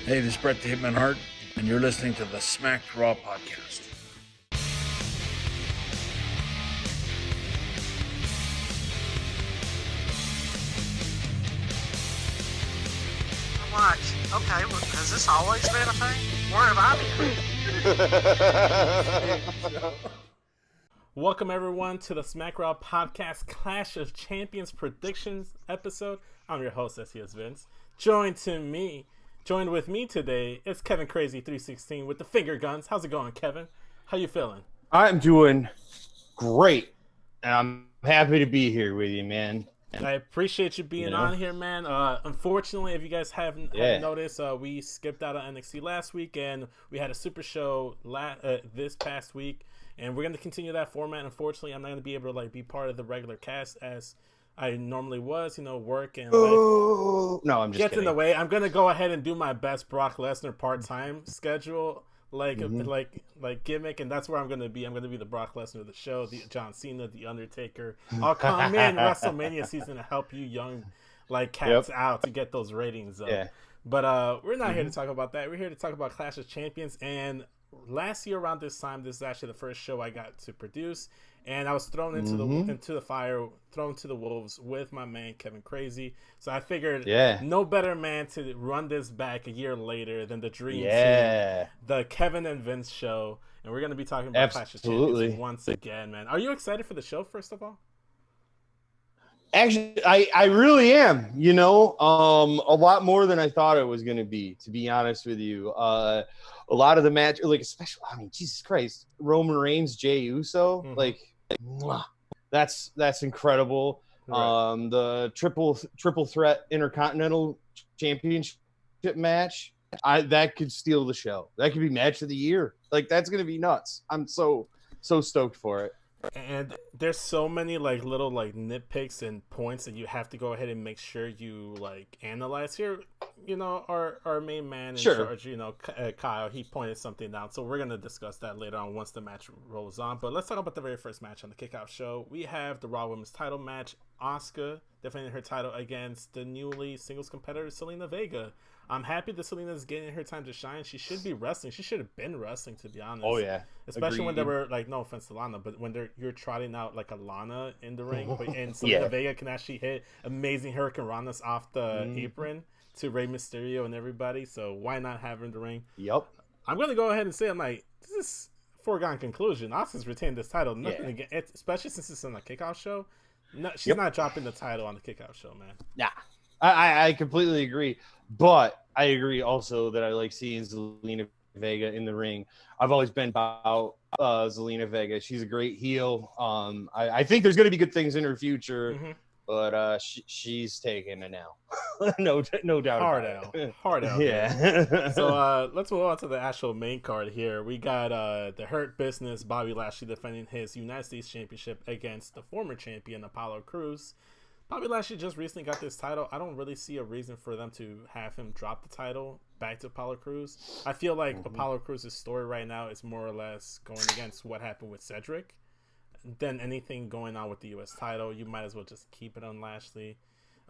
Hey, this is Brett the Hitman Hart, and you're listening to the Smacked Raw podcast. Watch. Okay, well, has this always been a thing? Where have I been? Welcome everyone to the Smack Raw Podcast Clash of Champions predictions episode. I'm your host, SES Vince. Joined with me today is Kevin Crazy 316 with the finger guns. How's it going, Kevin? How you feeling? I'm doing great, and I'm happy to be here with you, man. I appreciate you being on here, man. Unfortunately, if you guys haven't noticed, we skipped out on NXT last week, and we had a super show this past week, and we're going to continue that format. Unfortunately, I'm not going to be able to be part of the regular cast as I normally was. Work and life No, I'm just gets kidding. in the way. I'm going to go ahead and do my best Brock Lesnar part-time schedule. Like gimmick, and that's where I'm gonna be. I'm gonna be the Brock Lesnar of the show, the John Cena, the Undertaker. I'll come in WrestleMania season to help you young cats out to get those ratings up. Yeah. But we're not here to talk about that. We're here to talk about Clash of Champions. And last year around this time, this is actually the first show I got to produce, and I was thrown into the fire, thrown to the wolves with my man Kevin Crazy. So I figured, no better man to run this back a year later than the Dream Team, the Kevin and Vince show, and we're going to be talking about Clash of Champions once again, man. Are you excited for the show? First of all, actually, I really am. A lot more than I thought it was going to be. To be honest with you, a lot of the match, especially, Jesus Christ, Roman Reigns, Jey Uso, that's incredible. Right. The triple threat Intercontinental Championship match, that could steal the show. That could be match of the year. That's gonna be nuts. I'm so stoked for it. And there's so many little nitpicks and points that you have to go ahead and make sure you analyze here. Our main man in charge, Kyle, he pointed something out, so we're gonna discuss that later on once the match rolls on. But let's talk about the very first match on the kickoff show. We have the Raw Women's Title match. Asuka defending her title against the newly singles competitor Zelina Vega. I'm happy that Selena's getting her time to shine. She should be wrestling. She should have been wrestling, to be honest. Oh yeah, especially when they were no offense to Lana, but when you're trotting out a Lana in the ring, and Zelina Vega can actually hit amazing Hurricane Ranas off the apron to Rey Mysterio and everybody. So why not have her in the ring? Yep. I'm gonna go ahead and say this is foregone conclusion. Asuka's retained this title. Nothing again, especially since it's on a kickoff show. No, she's not dropping the title on the kickoff show, man. Nah, I completely agree. But I agree also that I like seeing Zelina Vega in the ring. I've always been about Zelina Vega. She's a great heel. I think there's going to be good things in her future, but she's taking it now. no doubt. Hard out. Yeah. So let's move on to the actual main card here. We got the Hurt Business, Bobby Lashley, defending his United States Championship against the former champion Apollo Crews. Bobby Lashley just recently got this title. I don't really see a reason for them to have him drop the title back to Apollo Crews. I feel like Apollo Crews' story right now is more or less going against what happened with Cedric than anything going on with the U.S. title. You might as well just keep it on Lashley.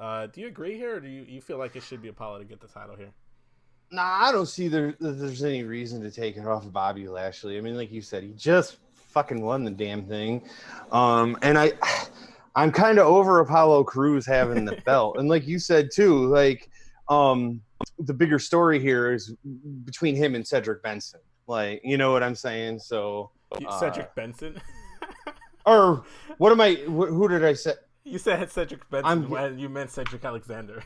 Do you agree here, or do you feel like it should be Apollo to get the title here? Nah, I don't see there's any reason to take it off of Bobby Lashley. I mean, like you said, he just fucking won the damn thing. And I'm kind of over Apollo Crews having the belt. And like you said, too, the bigger story here is between him and Cedric Benson. You know what I'm saying? So Cedric Benson? Or what am I? Who did I say? You said Cedric Benson and you meant Cedric Alexander.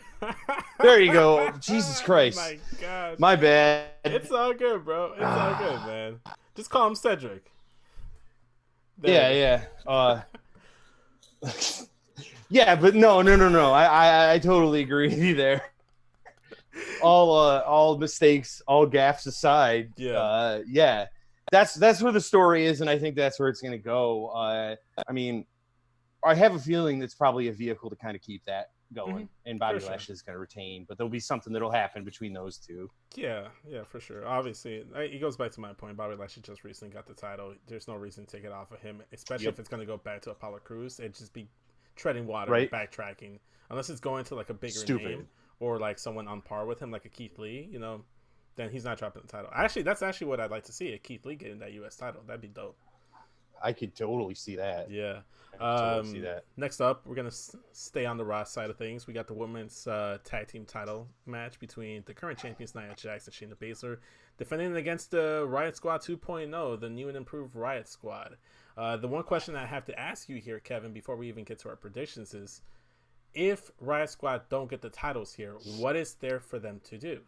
There you go. Jesus Christ. My gosh. My bad. It's all good, bro. It's all good, man. Just call him Cedric. There. Yeah. Yeah, but no. I totally agree with you there. All mistakes, all gaffes aside. Yeah. That's where the story is, and I think that's where it's gonna go. I mean, I have a feeling it's probably a vehicle to kind of keep that going, and Bobby Lashley is gonna retain, but there'll be something that'll happen between those two. Yeah, for sure. Obviously, it goes back to my point. Bobby Lashley just recently got the title. There's no reason to take it off of him, especially if it's going to go back to Apollo Crews. It'd just be treading water, backtracking. Unless it's going to a bigger name or someone on par with him, like a Keith Lee, then he's not dropping the title. Actually, that's actually what I'd like to see, a Keith Lee getting that U.S. title. That'd be dope. I could totally see that. Yeah. I could totally see that. Next up, we're going to stay on the Raw side of things. We got the women's tag team title match between the current champions, Nia Jax and Shayna Baszler, defending against the Riot Squad 2.0, the new and improved Riot Squad. The one question I have to ask you here, Kevin, before we even get to our predictions is, if Riot Squad don't get the titles here, what is there for them to do?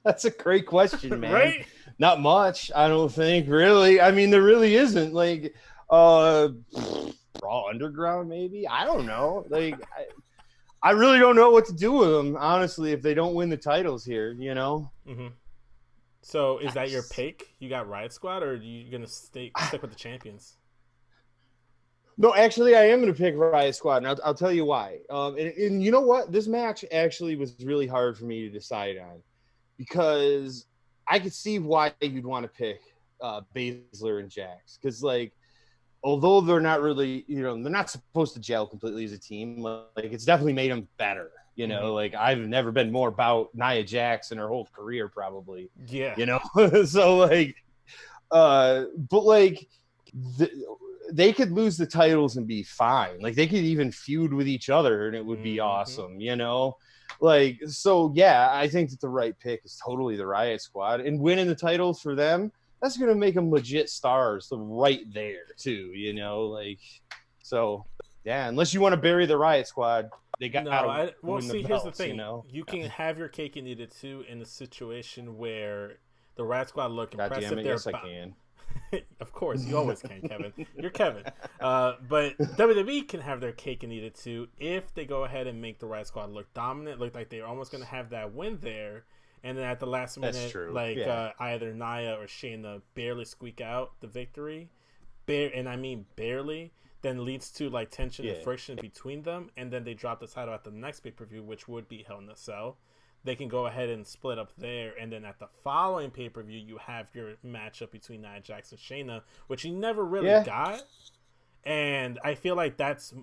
That's a great question, man. Right? Not much, I don't think, really. I mean, there really isn't. Like, Raw Underground, maybe? I don't know. Like, I really don't know what to do with them, honestly, if they don't win the titles here, you know? Mm-hmm. So is that your pick? You got Riot Squad, or are you going to stick with the champions? No, actually, I am going to pick Riot Squad, and I'll tell you why. And you know what? This match actually was really hard for me to decide on, because I could see why you'd want to pick Baszler and Jax, because, like, although they're not really, they're not supposed to gel completely as a team, like, it's definitely made them better. Like, I've never been more about Nia Jax in her whole career, probably. Yeah. So, like, but, like, they could lose the titles and be fine. Like, they could even feud with each other and it would be awesome, Like, so, yeah, I think that the right pick is totally the Riot Squad. And winning the titles for them, that's going to make them legit stars right there, too, Like, so, yeah, unless you want to bury the Riot Squad, they got to win the belts, here's the thing. You can have your cake and eat it, too, in a situation where the Riot Squad look impressive. God damn it, yes, I can. Of course, you always can, Kevin. You're Kevin. But WWE can have their cake and eat it too if they go ahead and make the Riot Squad look dominant, look like they're almost going to have that win there, and then at the last minute, either Nia or Shayna barely squeak out the victory, and I mean barely, then leads to like tension and friction between them, and then they drop the title at the next pay-per-view, which would be Hell in a Cell. They can go ahead and split up there, and then at the following pay-per-view, you have your matchup between Nia Jax and Shayna, which you never really got. And I feel like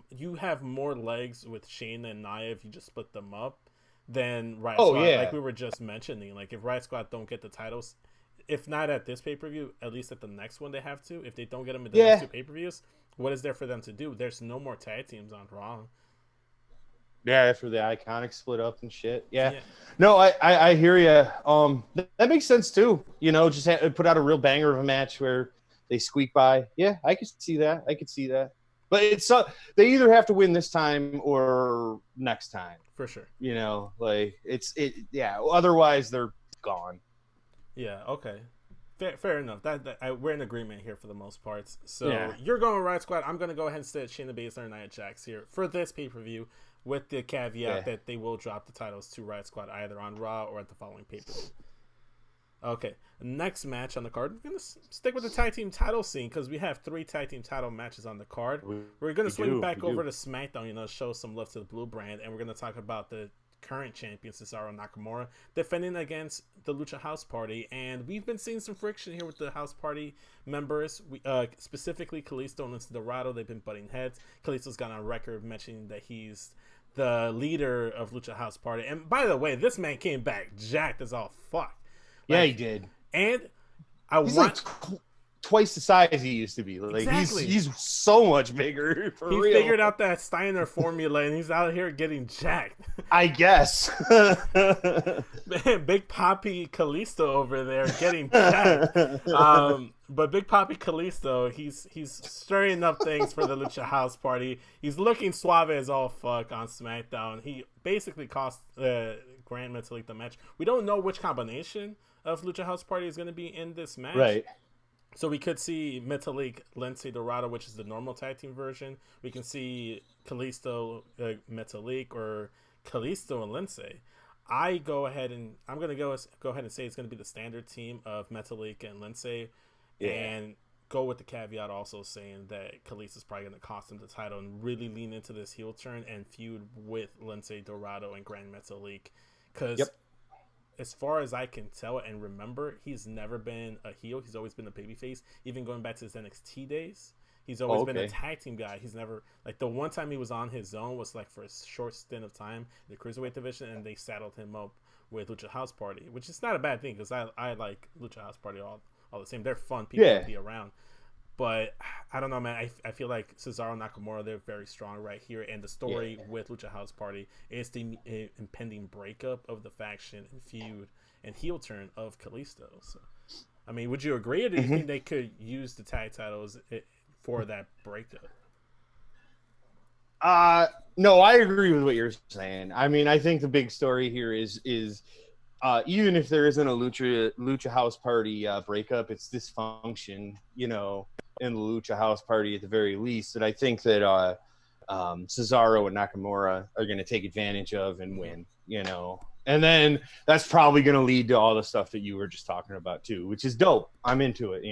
you have more legs with Shayna and Nia if you just split them up than Riot Squad. Like we were just mentioning. Like, if Riot Squad don't get the titles, if not at this pay-per-view, at least at the next one they have to. If they don't get them at the next two pay-per-views, what is there for them to do? There's no more tag teams on Raw. Yeah, after the Iconics split up and shit. Yeah. No, I hear you. That makes sense too. Just put out a real banger of a match where they squeak by. Yeah, I could see that. But it's they either have to win this time or next time. For sure. Like otherwise they're gone. Yeah, okay. Fair enough. We're in agreement here for the most parts. So you're going with Riot Squad. I'm going to go ahead and sit Shayna Baszler and Nia Jax here for this pay-per-view, with the caveat that they will drop the titles to Riot Squad either on Raw or at the following pay-per-view. Okay, next match on the card. We're going to stick with the tag team title scene because we have 3 tag team title matches on the card. We're going to swing back over to SmackDown, show some love to the Blue Brand, and we're going to talk about the current champion Cesaro Nakamura defending against the Lucha House Party. And we've been seeing some friction here with the House Party members, specifically Kalisto and Dorado. They've been butting heads. Kalisto's got on record mentioning that he's the leader of Lucha House Party. And by the way, this man came back jacked as all fuck. Yeah, he did. And he's like twice the size he used to be. Like, exactly. He's so much bigger. He figured out that Steiner formula, and he's out here getting jacked. I guess. Man, Big Papi Kalisto over there getting jacked. But Big Papi Kalisto, he's stirring up things for the Lucha House Party. He's looking suave as all fuck on SmackDown. He basically cost Grand Metalik the match. We don't know which combination of Lucha House Party is going to be in this match. Right. So we could see Metalik, Lindsay Dorado, which is the normal tag team version. We can see Kalisto, Metalik, or Kalisto and Lindsay. I'm going to go ahead and say it's going to be the standard team of Metalik and Lindsay, and go with the caveat also saying that Kalisto's probably going to cost him the title and really lean into this heel turn and feud with Lindsay Dorado and Grand Metalik, because as far as I can tell and remember, he's never been a heel. He's always been a babyface, even going back to his NXT days. He's always been a Okay. tag team guy. He's never like the one time he was on his own was like for a short stint of time in the cruiserweight division, and they saddled him up with Lucha House Party, which is not a bad thing because I like Lucha House Party all the same. They're fun people Yeah. to be around. But I don't know, man. I feel like Cesaro, Nakamura, they're very strong right here. And the story with Lucha House Party is the impending breakup of the faction and feud and heel turn of Kalisto. So, I mean, would you agree, or do you think they could use the tag titles for that breakup? No, I agree with what you're saying. I mean, I think the big story here is even if there isn't a Lucha House Party breakup, it's dysfunction, in the Lucha House Party at the very least. And I think that Cesaro and Nakamura are going to take advantage of and win, And then that's probably going to lead to all the stuff that you were just talking about too, which is dope. I'm into it,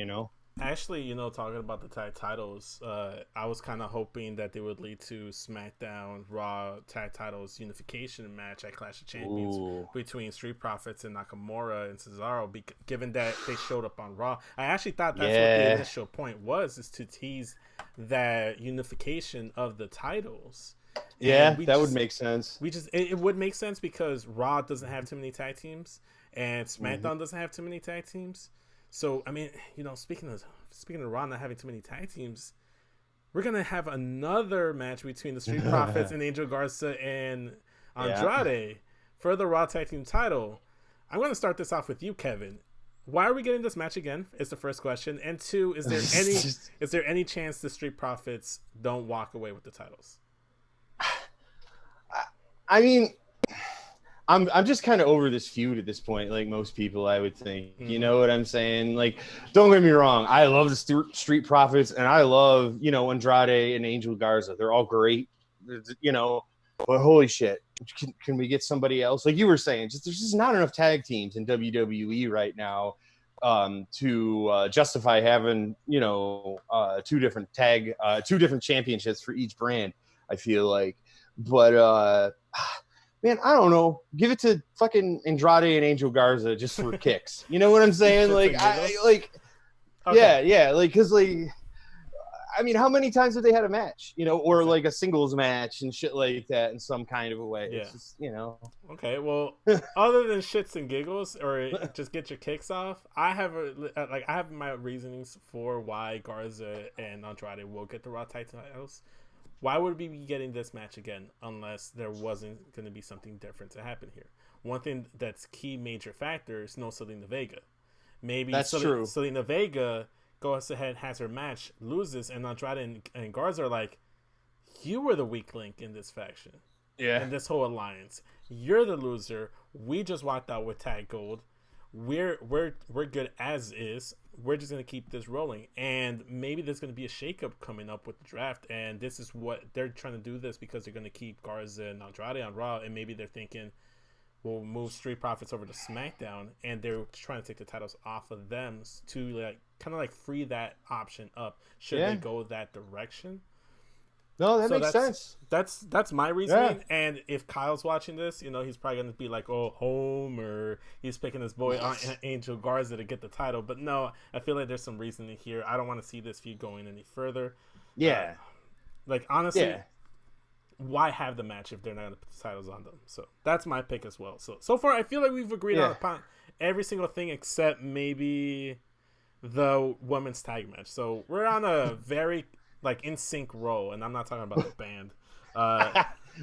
Actually, talking about the tag titles, I was kind of hoping that they would lead to SmackDown Raw tag titles unification match at Clash of Champions between Street Profits and Nakamura and Cesaro, given that they showed up on Raw. I actually thought that's what the initial point was, is to tease that unification of the titles. Yeah, that would make sense. It would make sense because Raw doesn't have too many tag teams and SmackDown doesn't have too many tag teams. So, I mean, speaking of Raw not having too many tag teams, we're going to have another match between the Street Profits and Angel Garza and Andrade for the Raw tag team title. I'm going to start this off with you, Kevin. Why are we getting this match again? Is the first question. And two, is there any chance the Street Profits don't walk away with the titles? I mean, I'm just kind of over this feud at this point, like most people, I would think. You know what I'm saying? Like, don't get me wrong. I love the Street Profits, and I love, Andrade and Angel Garza. They're all great, but holy shit. Can we get somebody else? Like you were saying, there's just not enough tag teams in WWE right now to justify having, two different championships for each brand, I feel like. But, man, I don't know. Give it to fucking Andrade and Angel Garza just for kicks. You know what I'm saying? Because I mean, how many times have they had a match? Or like a singles match and shit like that in some kind of a way. Yeah. It's just, Okay, well, other than shits and giggles or just get your kicks off, I have my reasonings for why Garza and Andrade will get the Raw tag titles. Why would we be getting this match again unless there wasn't going to be something different to happen here? One thing that's key major factor is no Selena Vega. Maybe that's true. Selena Vega goes ahead, has her match, loses, and Andrade and Garza are like, you were the weak link in this faction. Yeah. In this whole alliance. You're the loser. We just walked out with tag gold. We're good as is. We're just going to keep this rolling. And maybe there's going to be a shakeup coming up with the draft. And this is what they're trying to do this because they're going to keep Garza and Andrade on Raw. And maybe they're thinking, we'll move Street Profits over to SmackDown. And they're trying to take the titles off of them to kind of free that option up. Should they go that direction? No, that makes sense. That's my reasoning. Yeah. And if Kyle's watching this, he's probably going to be like, oh, home, or he's picking his boy Angel Garza to get the title. But no, I feel like there's some reasoning here. I don't want to see this feud going any further. Yeah. Honestly, why have the match if they're not going to put the titles on them? So that's my pick as well. So far, I feel like we've agreed upon every single thing except maybe the women's tag match. So we're on a very in sync roll, and I'm not talking about the band.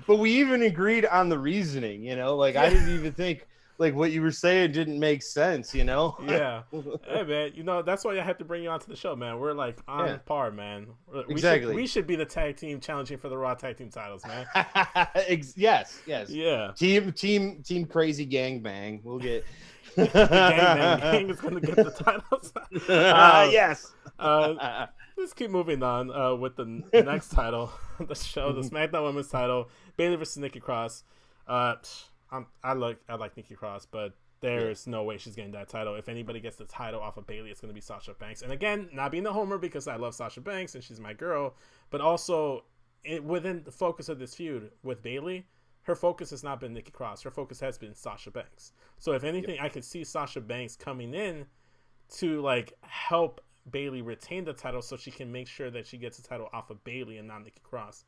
But we even agreed on the reasoning, I didn't even think what you were saying didn't make sense, Yeah. Hey, man, that's why I had to bring you onto the show, man. We're on par, man. Exactly. We should be the tag team challenging for the Raw tag team titles, man. Yes. Yeah. Team crazy gangbang. We'll get the gang is going to get the titles. Yes. Let's keep moving on with the next title of the show, the SmackDown Women's title, Bayley versus Nikki Cross. I like Nikki Cross, but there's no way she's getting that title. If anybody gets the title off of Bayley, it's going to be Sasha Banks. And again, not being a homer because I love Sasha Banks and she's my girl, but also within the focus of this feud with Bayley, her focus has not been Nikki Cross. Her focus has been Sasha Banks. So if anything, I could see Sasha Banks coming in to help Bayley retain the title so she can make sure that she gets the title off of Bayley and not Nikki Cross.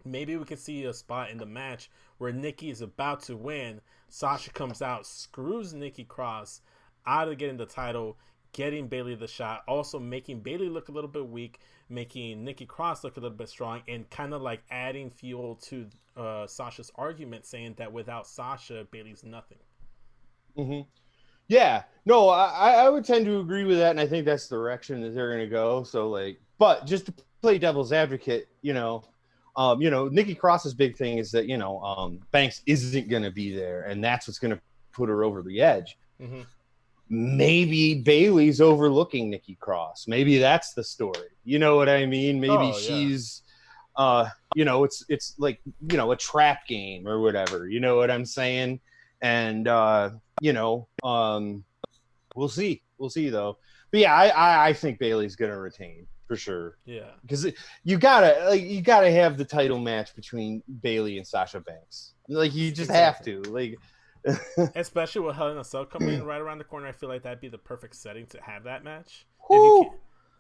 Maybe we can see a spot in the match where Nikki is about to win. Sasha comes out, screws Nikki Cross out of getting the title, getting Bayley the shot, also making Bayley look a little bit weak, making Nikki Cross look a little bit strong, and kind of like adding fuel to Sasha's argument, saying that without Sasha, Bayley's nothing. Mm-hmm. Yeah, no, I would tend to agree with that, and I think that's the direction that they're going to go. So, like, but just to play devil's advocate, Nikki Cross's big thing is that Banks isn't going to be there, and that's what's going to put her over the edge. Mm-hmm. Maybe Bayley's overlooking Nikki Cross. Maybe that's the story. You know what I mean? Maybe she's, it's like a trap game or whatever. You know what I'm saying? And we'll see. We'll see though. But yeah, I think Bayley's gonna retain for sure. Yeah, because you gotta have the title match between Bayley and Sasha Banks. Like you just have to. Like, especially with Hell in a Cell coming in right around the corner, I feel like that'd be the perfect setting to have that match.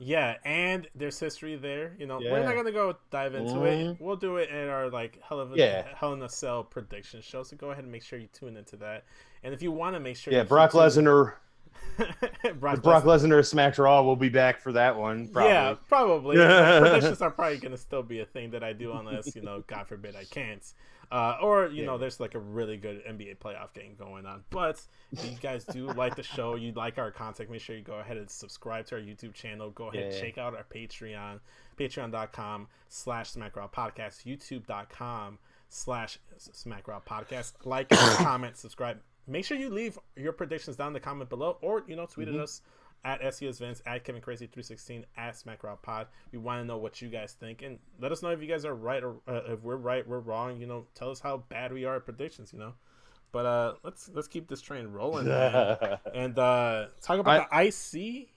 Yeah, and there's history there. We're not gonna dive into it. We'll do it in our Hell in a Cell prediction show. So go ahead and make sure you tune into that. And if you want to make sure, Brock Lesnar. Brock Lesnar Smack Raw will be back for that one. Probably. Yeah, probably. Predictions are probably gonna still be a thing that I do unless God forbid I can't. There's a really good NBA playoff game going on. But if you guys do like the show, you like our content, make sure you go ahead and subscribe to our YouTube channel. Go ahead and check out our Patreon, patreon.com/SmackRaw Podcast, youtube.com/SmackRaw Podcast. Like, comment, subscribe. Make sure you leave your predictions down in the comment below, or tweet at us at SESVince, at KevinCrazy316, at SmackRaw We want to know what you guys think, and let us know if you guys are right or if we're right, we're wrong. Tell us how bad we are at predictions. But let's keep this train rolling, man. And talk about the IC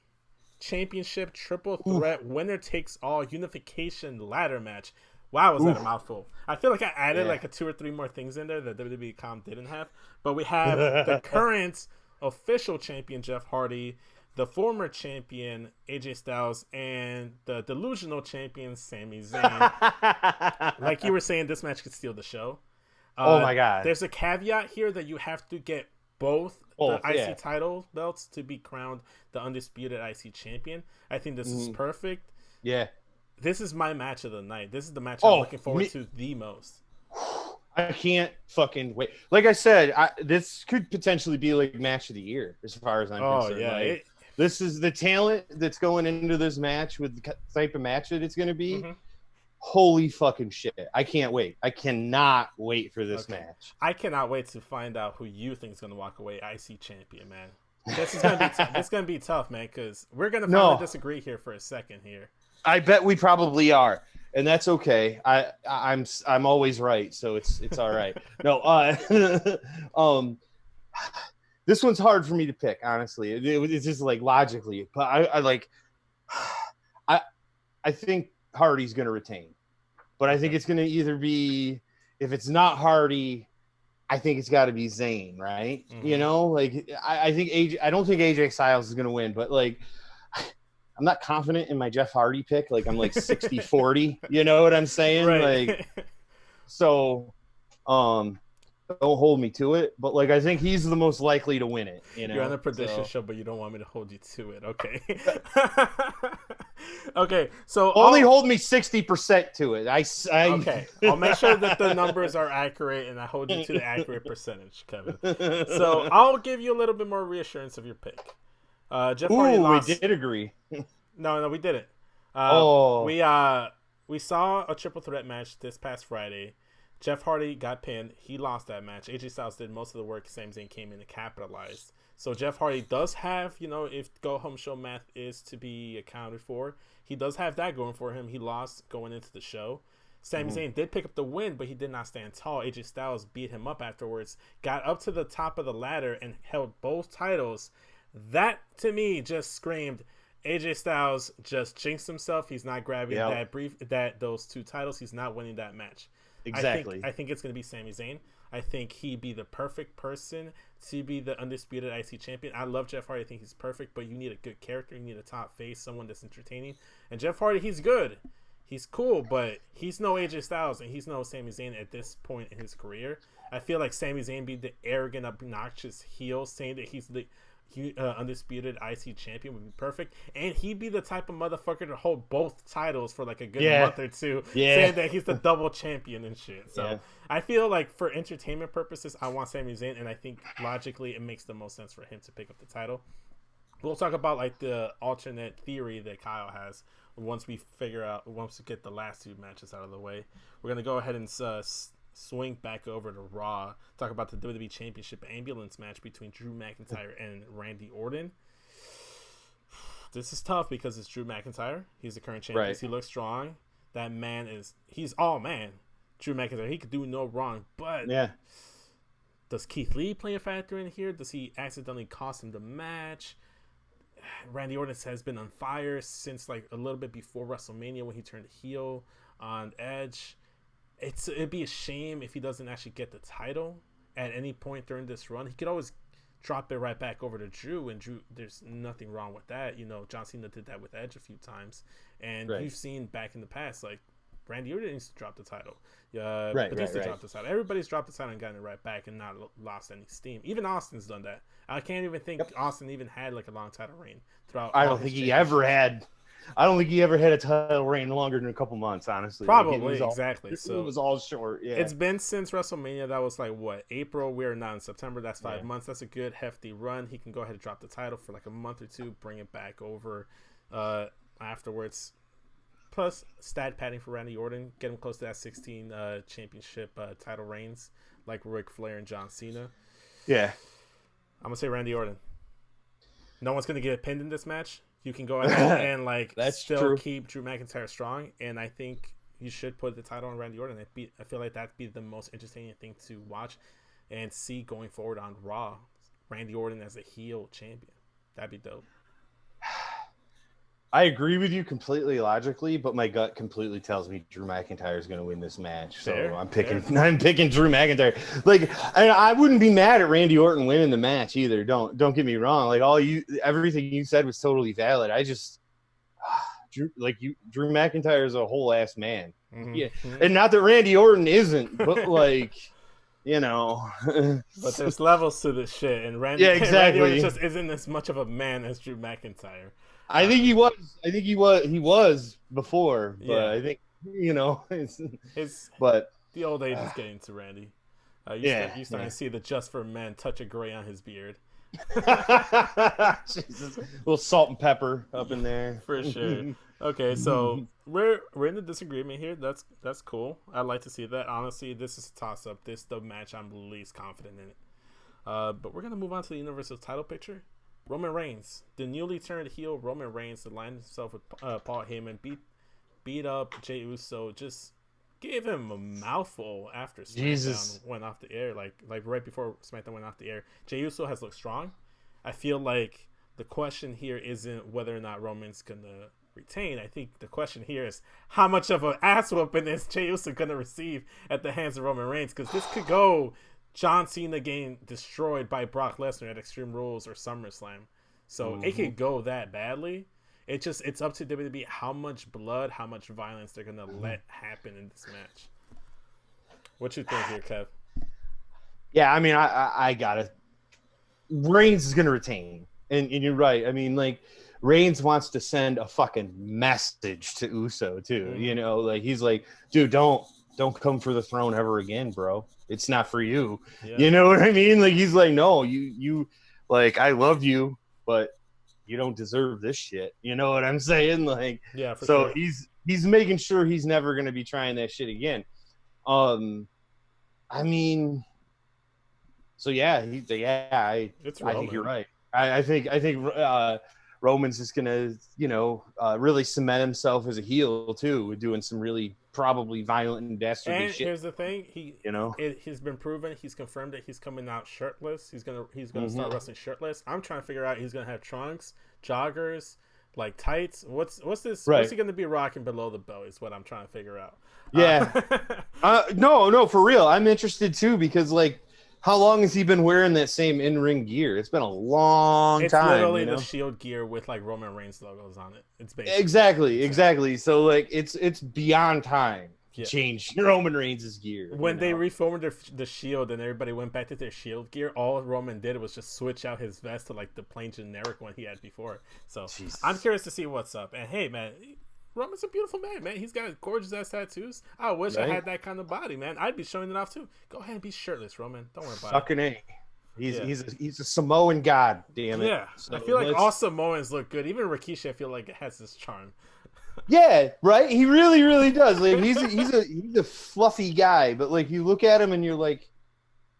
Championship Triple Threat Winner Takes All Unification Ladder Match. Wow, was that a mouthful? I feel like I added a 2 or 3 more things in there that WWE comp didn't have. But we have the current official champion, Jeff Hardy, the former champion, AJ Styles, and the delusional champion, Sami Zayn. Like you were saying, this match could steal the show. Oh, my God. There's a caveat here that you have to get both the IC title belts to be crowned the undisputed IC champion. I think this is perfect. Yeah. This is my match of the night. This is the match I'm looking forward to the most. I can't fucking wait. Like I said, this could potentially be match of the year as far as I'm concerned. Yeah. This is the talent that's going into this match with the type of match that it's going to be. Mm-hmm. Holy fucking shit. I can't wait. I cannot wait for this match. I cannot wait to find out who you think is going to walk away IC champion, man. This is going to be tough. This is going to be tough, man, because we're going to finally disagree here for a second here. I bet we probably are, and that's okay. I'm always right, so it's all right. No, this one's hard for me to pick, honestly. It's just logically, but I think Hardy's going to retain, but I think it's going to either be, if it's not Hardy, I think it's got to be Zayn, right? Mm-hmm. I think I don't think AJ Styles is going to win, but I'm not confident in my Jeff Hardy pick. I'm 60-40. You know what I'm saying? Right. So don't hold me to it. But I think he's the most likely to win it. You're on the prediction show, but you don't want me to hold you to it. Okay. Okay. So only hold me 60% to it. Okay. I'll make sure that the numbers are accurate, and I hold you to the accurate percentage, Kevin. So I'll give you a little bit more reassurance of your pick. Jeff Hardy lost. We did agree. No, we didn't. We saw a triple threat match this past Friday. Jeff Hardy got pinned. He lost that match. AJ Styles did most of the work. Sami Zayn came in and capitalized. So Jeff Hardy does have, if Go Home Show math is to be accounted for, he does have that going for him. He lost going into the show. Sami Zayn did pick up the win, but he did not stand tall. AJ Styles beat him up afterwards, got up to the top of the ladder, and held both titles. That, to me, just screamed, AJ Styles just jinxed himself. He's not grabbing those 2 titles. He's not winning that match. Exactly. I think it's going to be Sami Zayn. I think he'd be the perfect person to be the undisputed IC champion. I love Jeff Hardy. I think he's perfect, but you need a good character. You need a top face, someone that's entertaining. And Jeff Hardy, he's good. He's cool, but he's no AJ Styles and he's no Sami Zayn at this point in his career. I feel like Sami Zayn be the arrogant, obnoxious heel saying that he's the undisputed IC champion would be perfect, and he'd be the type of motherfucker to hold both titles for like a good month or two, saying that he's the double champion and shit. So I feel like for entertainment purposes, I want Sami Zayn, and I think logically it makes the most sense for him to pick up the title. We'll talk about like the alternate theory that Kyle has once we get the last two matches out of the way. We're gonna go ahead and swing back over to Raw, talk about the WWE Championship ambulance match between Drew McIntyre and Randy Orton. This is tough because it's Drew McIntyre. He's the current champion. Right. He looks strong. That man he's all man. Drew McIntyre, he could do no wrong. But does Keith Lee play a factor in here? Does he accidentally cost him the match? Randy Orton has been on fire since like a little bit before WrestleMania when he turned heel on Edge. It'd be a shame if he doesn't actually get the title at any point during this run. He could always drop it right back over to Drew, and Drew, there's nothing wrong with that. You know, John Cena did that with Edge a few times, and you've seen back in the past, like Randy Orton needs to drop the title. Batista dropped the title. Everybody's dropped the title and gotten it right back and not lost any steam. Even Austin's done that. I can't even think Austin even had like a long title reign throughout. I don't think he ever had a title reign longer than a couple months, honestly. Probably, exactly. So it was all short. Yeah, it's been since WrestleMania. That was like what, April? We're now in September. That's 5 months. That's a good hefty run. He can go ahead and drop the title for like a month or two, bring it back over afterwards. Plus stat padding for Randy Orton, get him close to that 16 championship title reigns like Ric Flair and John Cena. Yeah, I'm gonna say Randy Orton. No one's gonna get pinned in this match. You can go ahead and like keep Drew McIntyre strong, and I think you should put the title on Randy Orton. I feel like that'd be the most entertaining thing to watch and see going forward on Raw. Randy Orton as a heel champion, that'd be dope. I agree with you completely logically, but my gut completely tells me Drew McIntyre is going to win this match. So I'm picking Drew McIntyre. Like, I wouldn't be mad at Randy Orton winning the match either. Don't get me wrong. Like everything you said was totally valid. I just Drew McIntyre is a whole ass man. Mm-hmm. Yeah, and not that Randy Orton isn't, but like. You know, but there's levels to this shit, and Randy Orton just isn't as much of a man as Drew McIntyre. I think he was before, but I think but the old age is getting to Randy. You starting to see the just for men touch of gray on his beard. Jesus. A little salt and pepper up in there for sure. Okay, so we're in the disagreement here. That's cool. I'd like to see that. Honestly, this is a toss up. This is the match I'm least confident in it. But we're gonna move on to the Universal title picture. Roman Reigns, the newly turned heel Roman Reigns, aligned himself with Paul Heyman, beat up Jey Uso, just gave him a mouthful after SmackDown went off the air, like right before SmackDown went off the air. Jey Uso has looked strong. I feel like the question here isn't whether or not Roman's gonna retain. I think the question here is how much of an ass whooping is Jey Uso gonna receive at the hands of Roman Reigns, because this could go John Cena getting destroyed by Brock Lesnar at Extreme Rules or SummerSlam. So it could go that badly. It's up to WWE how much blood, how much violence they're gonna let happen in this match. What you think here, Kev? Yeah, I mean, I got it. Reigns is gonna retain, and you're right. I mean, like Reigns wants to send a fucking message to Uso too. You know, like he's like, dude, don't come for the throne ever again, bro. It's not for you. Yeah. You know what I mean? Like he's like, no, you like I love you, but you don't deserve this shit. You know what I'm saying? Like, yeah. So sure. He's making sure he's never gonna be trying that shit again. I mean, so yeah, I think you're right. I think Roman's just gonna, really cement himself as a heel too, doing some really probably violent and dastardly shit. And here's the thing, he's been proven, he's confirmed that he's coming out shirtless. He's gonna start wrestling shirtless. I'm trying to figure out he's gonna have trunks, joggers, like tights. What's this? Right. What's he gonna be rocking below the belt? Is what I'm trying to figure out. Yeah. No, for real. I'm interested too because like, how long has he been wearing that same in-ring gear? It's been a long it's time. literally you know? the Shield gear with like Roman Reigns logos on it. It's basically Exactly. So like, it's beyond time. Yeah. Change Roman Reigns' gear. When they reformed the Shield and everybody went back to their Shield gear, all Roman did was just switch out his vest to like the plain generic one he had before. So Jesus. I'm curious to see what's up. And hey, man, Roman's a beautiful man. He's got gorgeous ass tattoos. I wish I had that kind of body, man. I'd be showing it off too. Go ahead and be shirtless, Roman. Don't worry about Fucking A. He's a Samoan god, damn it. Yeah, So I feel like all Samoans look good. Even Rikishi, I feel like it has this charm. Yeah, right. He really does. Like he's a fluffy guy, but like you look at him and you're like,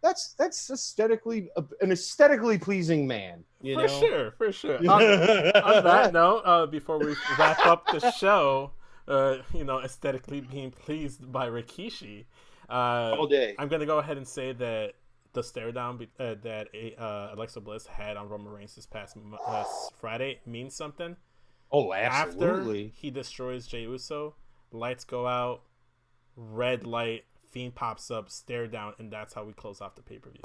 that's aesthetically an aesthetically pleasing man. You know? For sure. On that note, before we wrap up the show, aesthetically being pleased by Rikishi, all day. I'm gonna go ahead and say that the stare down that Alexa Bliss had on Roman Reigns this past Friday means something. Oh, absolutely. After he destroys Jey Uso, lights go out, red light, Fiend pops up, stare down, and that's how we close off the pay-per-view.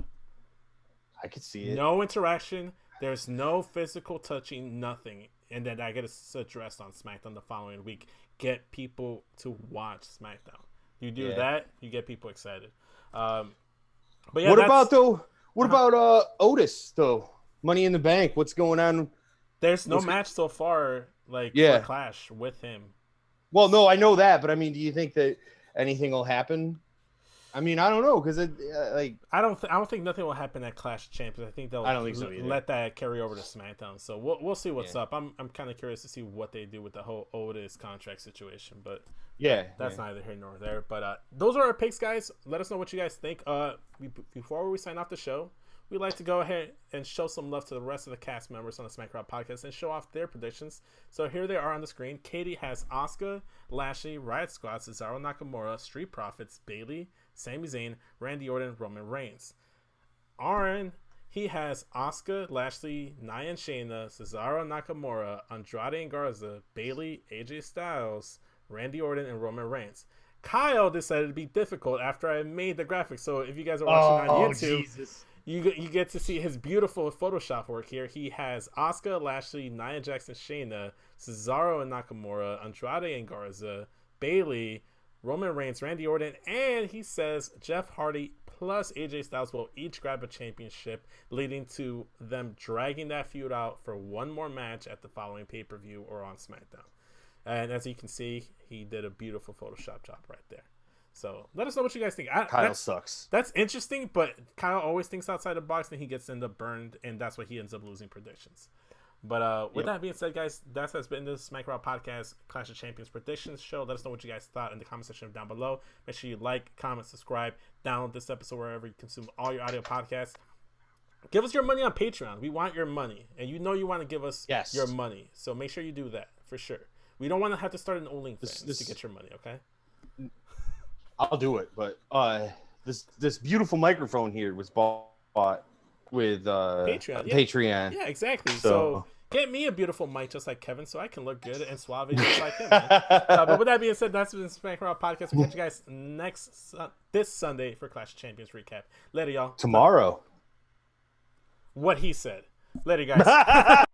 I could see it. No interaction. There's no physical touching, nothing. And then I get addressed on SmackDown the following week. Get people to watch SmackDown. You do that, you get people excited. But yeah, what about Otis though? Money in the Bank. What's going on? There's no match so far, for Clash with him. Well, no, I know that, but I mean, do you think that anything will happen? I mean, I don't know because I don't think nothing will happen at Clash of Champions. I think they'll let that carry over to SmackDown. So we'll see what's up. I'm kind of curious to see what they do with the whole Otis contract situation, but that's neither here nor there. But those are our picks, guys. Let us know what you guys think. Before we sign off the show, we'd like to go ahead and show some love to the rest of the cast members on the SmackDown podcast and show off their predictions. So here they are on the screen. Katie has Asuka, Lashley, Riot Squad, Cesaro Nakamura, Street Profits, Bayley, Sami Zayn, Randy Orton, Roman Reigns. Aaron, he has Asuka, Lashley, Nia and Shayna, Cesaro Nakamura, Andrade and Garza, Bayley, AJ Styles, Randy Orton, and Roman Reigns. Kyle decided to be difficult after I made the graphics. So if you guys are watching on YouTube, Jesus. You get to see his beautiful Photoshop work here. He has Asuka, Lashley, Nia Jax, Shayna, Cesaro and Nakamura, Andrade and Garza, Bayley, Roman Reigns, Randy Orton, and he says Jeff Hardy plus AJ Styles will each grab a championship, leading to them dragging that feud out for one more match at the following pay-per-view or on SmackDown. And as you can see, he did a beautiful Photoshop job right there. So let us know what you guys think. Kyle sucks. That's interesting, but Kyle always thinks outside the box, and he gets end up burned, and that's why he ends up losing predictions. But with that being said, guys, that has been the SmackDown Podcast Clash of Champions predictions show. Let us know what you guys thought in the comment section down below. Make sure you like, comment, subscribe, download this episode wherever you consume all your audio podcasts. Give us your money on Patreon. We want your money, and you want to give us your money. So make sure you do that for sure. We don't want to have to start an OnlyFans to get your money, okay? I'll do it, but this beautiful microphone here was bought with Patreon. Yeah, exactly. So get me a beautiful mic just like Kevin, so I can look good and suave just like him. But with that being said, that's been the SmackDown Podcast. We'll catch you guys this Sunday for Clash of Champions recap. Later, y'all. Tomorrow. What he said. Later, guys.